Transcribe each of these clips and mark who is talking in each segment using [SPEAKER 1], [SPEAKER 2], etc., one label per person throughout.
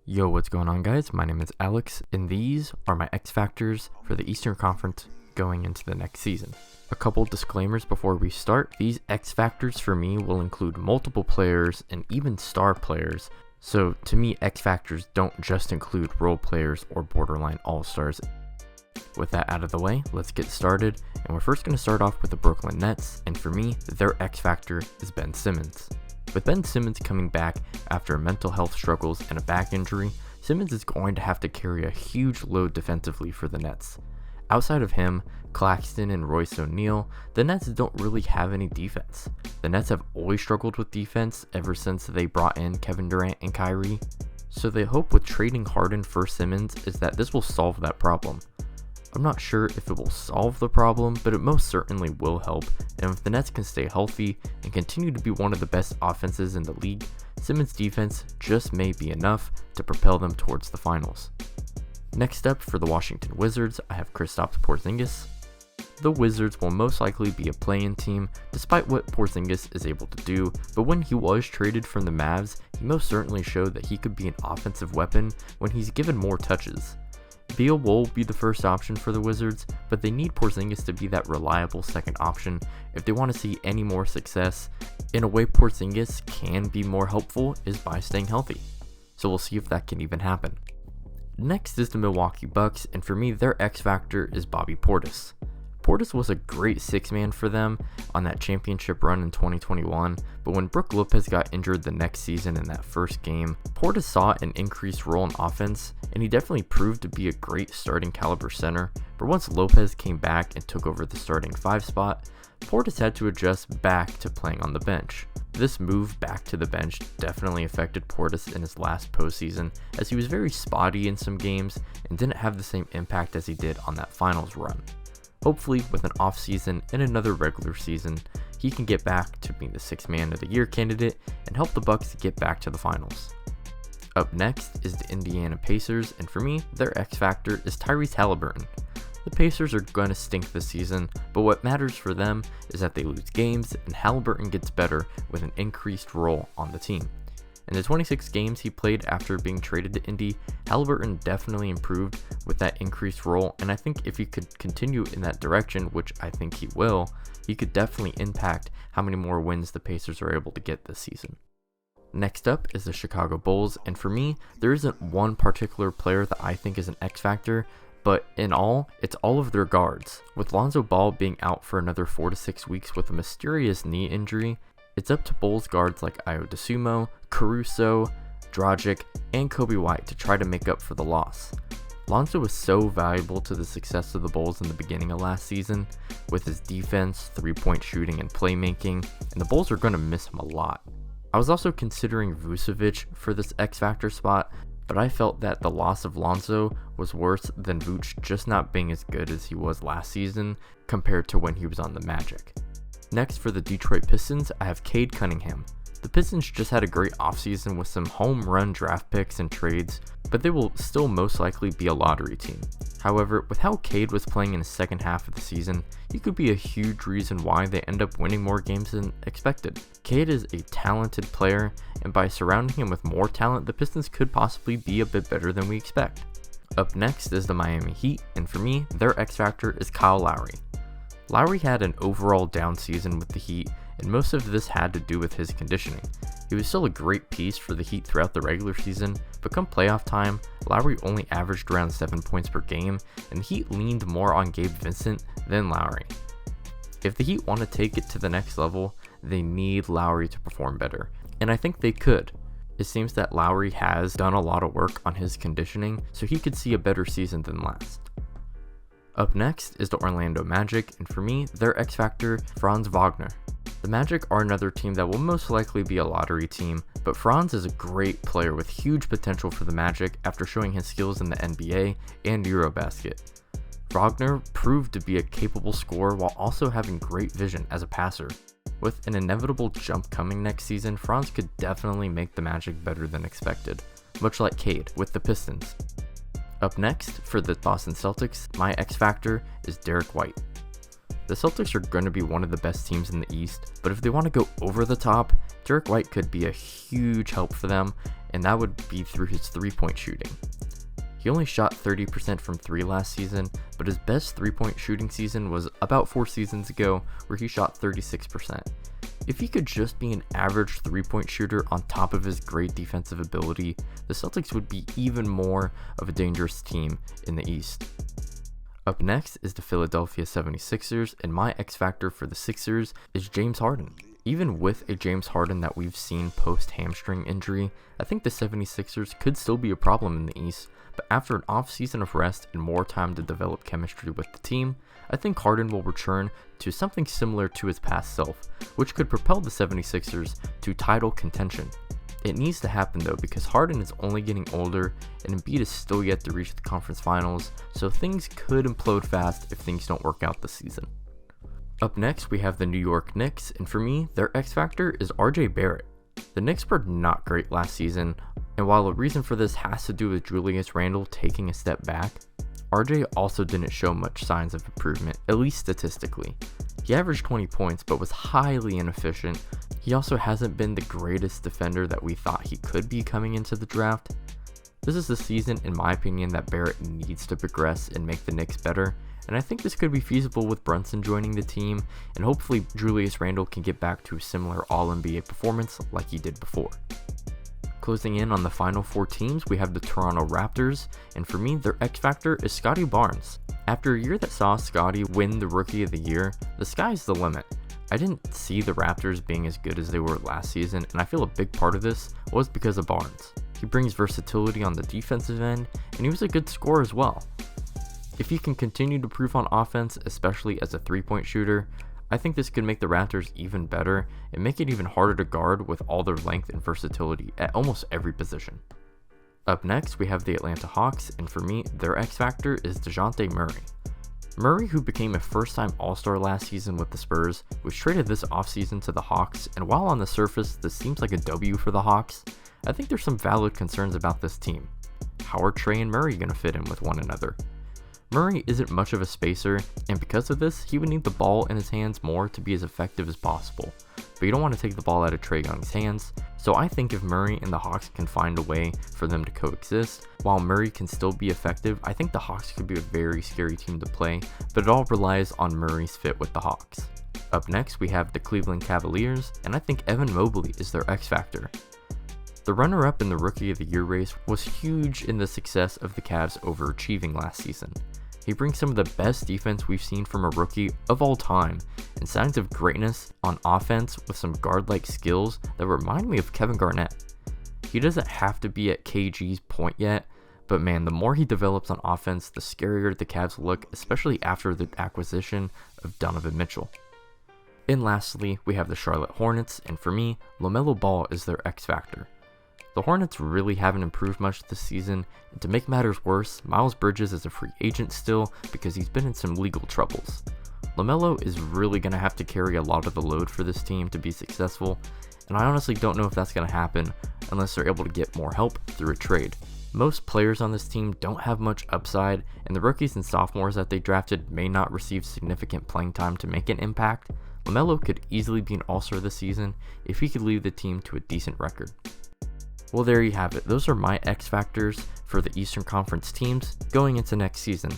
[SPEAKER 1] Yo, what's going on, guys? My name is Alex, and these are my X factors for the Eastern Conference going into the next season. A couple disclaimers before we start. These X factors for me will include multiple players and even star players. So to me, X factors don't just include role players or borderline all-stars. With that out of the way, let's get started. And we're first going to start off with the Brooklyn Nets, and for me, their X factor is Ben Simmons. With Ben Simmons coming back after mental health struggles and a back injury, Simmons is going to have to carry a huge load defensively for the Nets. Outside of him, Claxton and Royce O'Neal, the Nets don't really have any defense. The Nets have always struggled with defense ever since they brought in Kevin Durant and Kyrie, so they hope with trading Harden for Simmons is that this will solve that problem. I'm not sure if it will solve the problem, but it most certainly will help, and if the Nets can stay healthy and continue to be one of the best offenses in the league, Simmons' defense just may be enough to propel them towards the finals. Next up, for the Washington Wizards, I have Kristaps Porzingis. The Wizards will most likely be a play-in team, despite what Porzingis is able to do, but when he was traded from the Mavs, he most certainly showed that he could be an offensive weapon when he's given more touches. Beal will be the first option for the Wizards, but they need Porzingis to be that reliable second option if they want to see any more success. In a way Porzingis can be more helpful is by staying healthy, so we'll see if that can even happen. Next is the Milwaukee Bucks, and for me their X factor is Bobby Portis. Portis was a great six-man for them on that championship run in 2021, but when Brook Lopez got injured the next season in that first game, Portis saw an increased role in offense, and he definitely proved to be a great starting caliber center, but once Lopez came back and took over the starting 5 spot, Portis had to adjust back to playing on the bench. This move back to the bench definitely affected Portis in his last postseason, as he was very spotty in some games and didn't have the same impact as he did on that finals run. Hopefully, with an off-season and another regular season, he can get back to being the 6th man of the year candidate and help the Bucks get back to the finals. Up next is the Indiana Pacers, and for me, their X factor is Tyrese Haliburton. The Pacers are going to stink this season, but what matters for them is that they lose games and Haliburton gets better with an increased role on the team. In the 26 games he played after being traded to Indy, Haliburton definitely improved with that increased role, and I think if he could continue in that direction, which I think he will, he could definitely impact how many more wins the Pacers are able to get this season. Next up is the Chicago Bulls, and for me, there isn't one particular player that I think is an X factor, but in all, it's all of their guards. With Lonzo Ball being out for another 4 to 6 weeks with a mysterious knee injury, it's up to Bulls guards like Ayo Dosunmu, Caruso, Dragic, and Kobe White to try to make up for the loss. Lonzo was so valuable to the success of the Bulls in the beginning of last season, with his defense, 3-point shooting, and playmaking, and the Bulls are going to miss him a lot. I was also considering Vucevic for this X Factor spot, but I felt that the loss of Lonzo was worse than Vooch just not being as good as he was last season compared to when he was on the Magic. Next, for the Detroit Pistons, I have Cade Cunningham. The Pistons just had a great offseason with some home run draft picks and trades, but they will still most likely be a lottery team. However, with how Cade was playing in the second half of the season, he could be a huge reason why they end up winning more games than expected. Cade is a talented player, and by surrounding him with more talent, the Pistons could possibly be a bit better than we expect. Up next is the Miami Heat, and for me, their X factor is Kyle Lowry. Lowry had an overall down season with the Heat, and most of this had to do with his conditioning. He was still a great piece for the Heat throughout the regular season, but come playoff time, Lowry only averaged around 7 points per game, and the Heat leaned more on Gabe Vincent than Lowry. If the Heat want to take it to the next level, they need Lowry to perform better, and I think they could. It seems that Lowry has done a lot of work on his conditioning, so he could see a better season than last. Up next is the Orlando Magic, and for me, their X factor, Franz Wagner. The Magic are another team that will most likely be a lottery team, but Franz is a great player with huge potential for the Magic after showing his skills in the NBA and Eurobasket. Wagner proved to be a capable scorer while also having great vision as a passer. With an inevitable jump coming next season, Franz could definitely make the Magic better than expected, much like Cade with the Pistons. Up next, for the Boston Celtics, my X factor is Derek White. The Celtics are going to be one of the best teams in the East, but if they want to go over the top, Derek White could be a huge help for them, and that would be through his 3-point shooting. He only shot 30% from 3 last season, but his best 3-point shooting season was about 4 seasons ago, where he shot 36%. If he could just be an average 3-point shooter on top of his great defensive ability, the Celtics would be even more of a dangerous team in the East. Up next is the Philadelphia 76ers, and my X factor for the Sixers is James Harden. Even with a James Harden that we've seen post hamstring injury, I think the 76ers could still be a problem in the East, but after an off-season of rest and more time to develop chemistry with the team, I think Harden will return to something similar to his past self, which could propel the 76ers to title contention. It needs to happen though, because Harden is only getting older and Embiid is still yet to reach the conference finals, so things could implode fast if things don't work out this season. Up next, we have the New York Knicks, and for me, their X factor is RJ Barrett. The Knicks were not great last season, and while a reason for this has to do with Julius Randle taking a step back, RJ also didn't show much signs of improvement, at least statistically. He averaged 20 points but was highly inefficient. He also hasn't been the greatest defender that we thought he could be coming into the draft. This is the season, in my opinion, that Barrett needs to progress and make the Knicks better, and I think this could be feasible with Brunson joining the team, and hopefully Julius Randle can get back to a similar All-NBA performance like he did before. Closing in on the final 4 teams, we have the Toronto Raptors, and for me, their X factor is Scotty Barnes. After a year that saw Scotty win the Rookie of the Year, the sky's the limit. I didn't see the Raptors being as good as they were last season, and I feel a big part of this was because of Barnes. He brings versatility on the defensive end, and he was a good scorer as well. If he can continue to improve on offense, especially as a 3-point shooter, I think this could make the Raptors even better and make it even harder to guard with all their length and versatility at almost every position. Up next, we have the Atlanta Hawks, and for me, their X factor is DeJounte Murray. Murray, who became a first-time All-Star last season with the Spurs, was traded this offseason to the Hawks, and while on the surface this seems like a W for the Hawks, I think there's some valid concerns about this team. How are Trey and Murray going to fit in with one another? Murray isn't much of a spacer, and because of this, he would need the ball in his hands more to be as effective as possible. But you don't want to take the ball out of Trae Young's hands, so I think if Murray and the Hawks can find a way for them to coexist, while Murray can still be effective, I think the Hawks could be a very scary team to play, but it all relies on Murray's fit with the Hawks. Up next, we have the Cleveland Cavaliers, and I think Evan Mobley is their X factor. The runner-up in the Rookie of the Year race was huge in the success of the Cavs overachieving last season. He brings some of the best defense we've seen from a rookie of all time, and signs of greatness on offense with some guard-like skills that remind me of Kevin Garnett. He doesn't have to be at KG's point yet, but man, the more he develops on offense, the scarier the Cavs look, especially after the acquisition of Donovan Mitchell. And lastly, we have the Charlotte Hornets, and for me, LaMelo Ball is their X factor. The Hornets really haven't improved much this season, and to make matters worse, Miles Bridges is a free agent still because he's been in some legal troubles. LaMelo is really going to have to carry a lot of the load for this team to be successful, and I honestly don't know if that's going to happen unless they're able to get more help through a trade. Most players on this team don't have much upside, and the rookies and sophomores that they drafted may not receive significant playing time to make an impact. LaMelo could easily be an all-star this season if he could lead the team to a decent record. Well, there you have it. Those are my X factors for the Eastern Conference teams going into next season.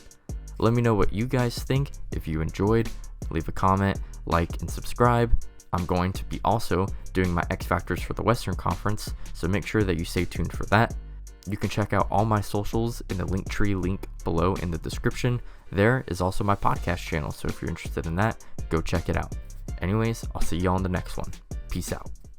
[SPEAKER 1] Let me know what you guys think. If you enjoyed, leave a comment, like, and subscribe. I'm going to be also doing my X factors for the Western Conference, so make sure that you stay tuned for that. You can check out all my socials in the Linktree link below in the description. There is also my podcast channel, so if you're interested in that, go check it out. Anyways, I'll see you all in the next one. Peace out.